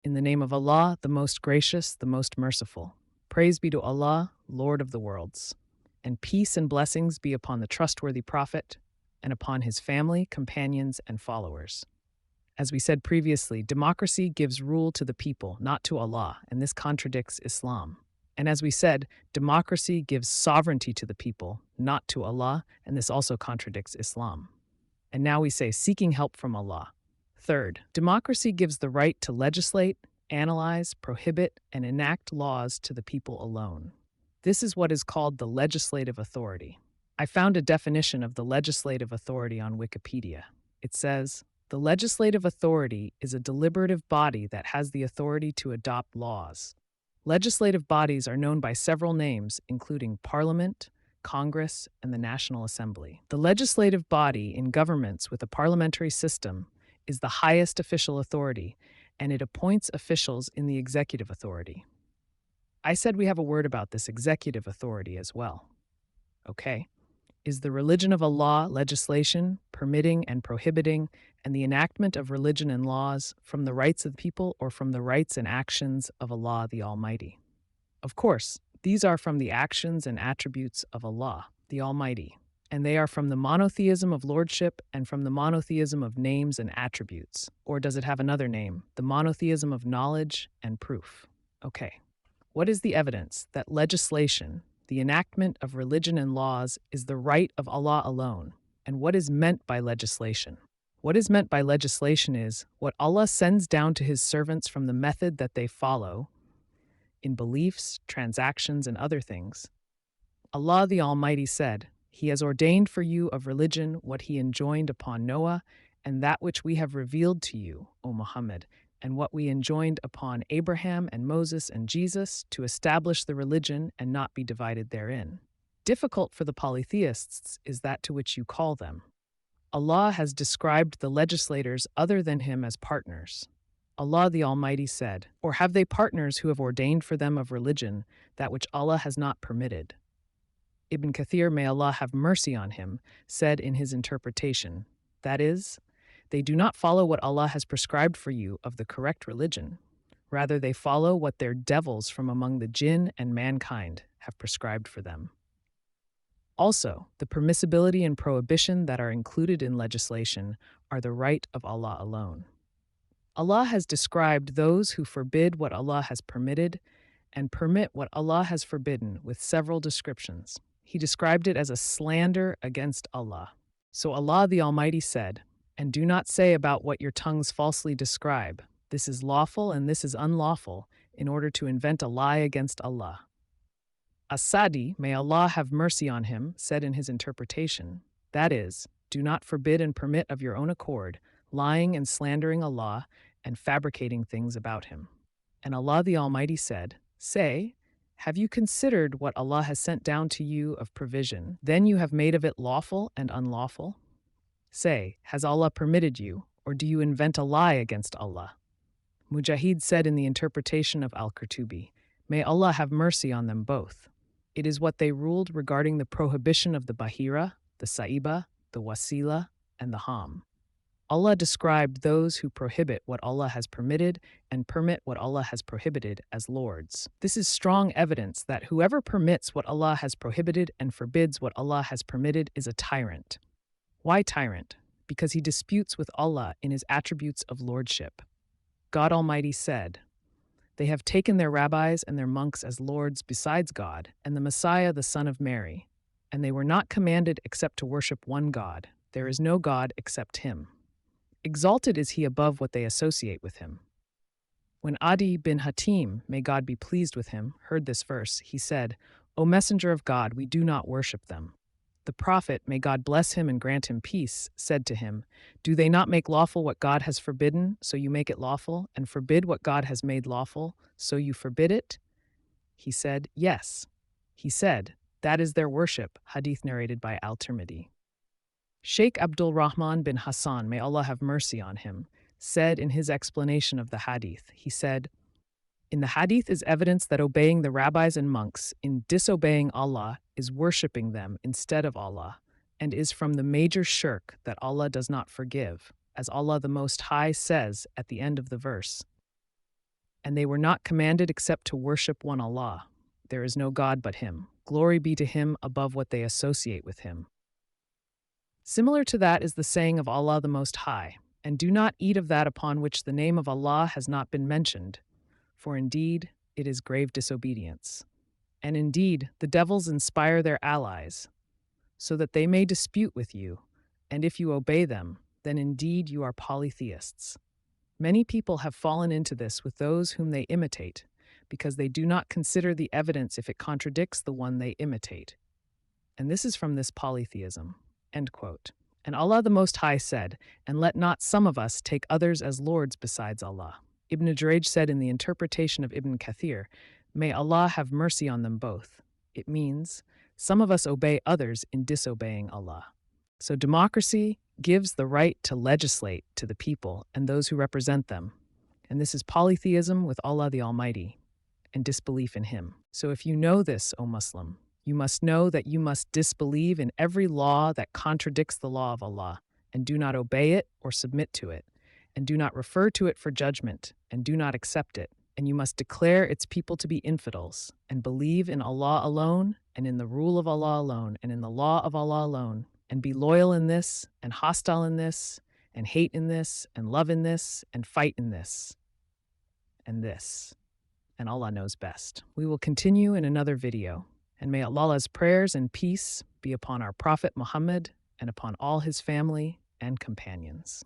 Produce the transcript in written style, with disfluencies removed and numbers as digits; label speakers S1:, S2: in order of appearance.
S1: In the name of Allah, the most gracious, the most merciful. Praise be to Allah, Lord of the worlds. And peace and blessings be upon the trustworthy Prophet and upon his family, companions, and followers. As we said previously, democracy gives rule to the people, not to Allah, and this contradicts Islam. And as we said, democracy gives sovereignty to the people, not to Allah, and this also contradicts Islam. And now we say seeking help from Allah. Third, democracy gives the right to legislate, analyze, prohibit, and enact laws to the people alone. This is what is called the legislative authority. I found a definition of the legislative authority on Wikipedia. It says, the legislative authority is a deliberative body that has the authority to adopt laws. Legislative bodies are known by several names, including Parliament, Congress, and the National Assembly. The legislative body in governments with a parliamentary system is the highest official authority, and it appoints officials in the executive authority. I said we have a word about this executive authority as well. Okay. Is the religion of Allah legislation, permitting and prohibiting, and the enactment of religion and laws from the rights of the people or from the rights and actions of Allah the Almighty? Of course, these are from the actions and attributes of Allah the Almighty, and they are from the monotheism of lordship and from the monotheism of names and attributes. Or does it have another name? The monotheism of knowledge and proof. Okay. What is the evidence that legislation, the enactment of religion and laws, is the right of Allah alone? And what is meant by legislation? What is meant by legislation is what Allah sends down to his servants from the method that they follow in beliefs, transactions, and other things. Allah the Almighty said, He has ordained for you of religion what He enjoined upon Noah, and that which we have revealed to you, O Muhammad, and what we enjoined upon Abraham and Moses and Jesus to establish the religion and not be divided therein. Difficult for the polytheists is that to which you call them. Allah has described the legislators other than Him as partners. Allah the Almighty said, or have they partners who have ordained for them of religion that which Allah has not permitted? Ibn Kathir, may Allah have mercy on him, said in his interpretation, that is, they do not follow what Allah has prescribed for you of the correct religion. Rather, they follow what their devils from among the jinn and mankind have prescribed for them. Also, the permissibility and prohibition that are included in legislation are the right of Allah alone. Allah has described those who forbid what Allah has permitted and permit what Allah has forbidden with several descriptions. He described it as a slander against Allah. So Allah the Almighty said, and do not say about what your tongues falsely describe, this is lawful and this is unlawful, in order to invent a lie against Allah. As-Sadi, may Allah have mercy on him, said in his interpretation, that is, do not forbid and permit of your own accord, lying and slandering Allah and fabricating things about him. And Allah the Almighty said, say, have you considered what Allah has sent down to you of provision? Then you have made of it lawful and unlawful? Say, has Allah permitted you, or do you invent a lie against Allah? Mujahid said in the interpretation of Al-Qurtubi, may Allah have mercy on them both. It is what they ruled regarding the prohibition of the Bahira, the Sa'iba, the Wasila, and the Ham. Allah described those who prohibit what Allah has permitted and permit what Allah has prohibited as lords. This is strong evidence that whoever permits what Allah has prohibited and forbids what Allah has permitted is a tyrant. Why tyrant? Because he disputes with Allah in his attributes of lordship. God Almighty said, they have taken their rabbis and their monks as lords besides God, and the Messiah the Son of Mary, and they were not commanded except to worship one God. There is no God except Him. Exalted is He above what they associate with Him. When Adi bin Hatim, may God be pleased with him, heard this verse, he said, O Messenger of God, we do not worship them. The Prophet, may God bless him and grant him peace, said to him, do they not make lawful what God has forbidden, so you make it lawful, and forbid what God has made lawful, so you forbid it? He said, yes. He said, that is their worship, hadith narrated by Al-Tirmidhi. Sheikh Abdul Rahman bin Hassan, may Allah have mercy on him, said in his explanation of the hadith, he said, in the hadith is evidence that obeying the rabbis and monks in disobeying Allah is worshipping them instead of Allah, and is from the major shirk that Allah does not forgive, as Allah the Most High says at the end of the verse. And they were not commanded except to worship one Allah. There is no God but Him. Glory be to Him above what they associate with Him. Similar to that is the saying of Allah the Most High, and do not eat of that upon which the name of Allah has not been mentioned, for indeed it is grave disobedience. And indeed the devils inspire their allies, so that they may dispute with you, and if you obey them, then indeed you are polytheists. Many people have fallen into this with those whom they imitate, because they do not consider the evidence if it contradicts the one they imitate. And this is from this polytheism. End quote. And Allah the Most High said, and let not some of us take others as lords besides Allah. Ibn Jurayj said in the interpretation of Ibn Kathir, may Allah have mercy on them both. It means, some of us obey others in disobeying Allah. So democracy gives the right to legislate to the people and those who represent them. And this is polytheism with Allah the Almighty and disbelief in Him. So if you know this, O Muslim, you must know that you must disbelieve in every law that contradicts the law of Allah, and do not obey it or submit to it, and do not refer to it for judgment, and do not accept it. And you must declare its people to be infidels, and believe in Allah alone, and in the rule of Allah alone, and in the law of Allah alone, and be loyal in this, and hostile in this, and hate in this, and love in this, and fight in this, and this. And Allah knows best. We will continue in another video. And may Allah's prayers and peace be upon our Prophet Muhammad and upon all his family and companions.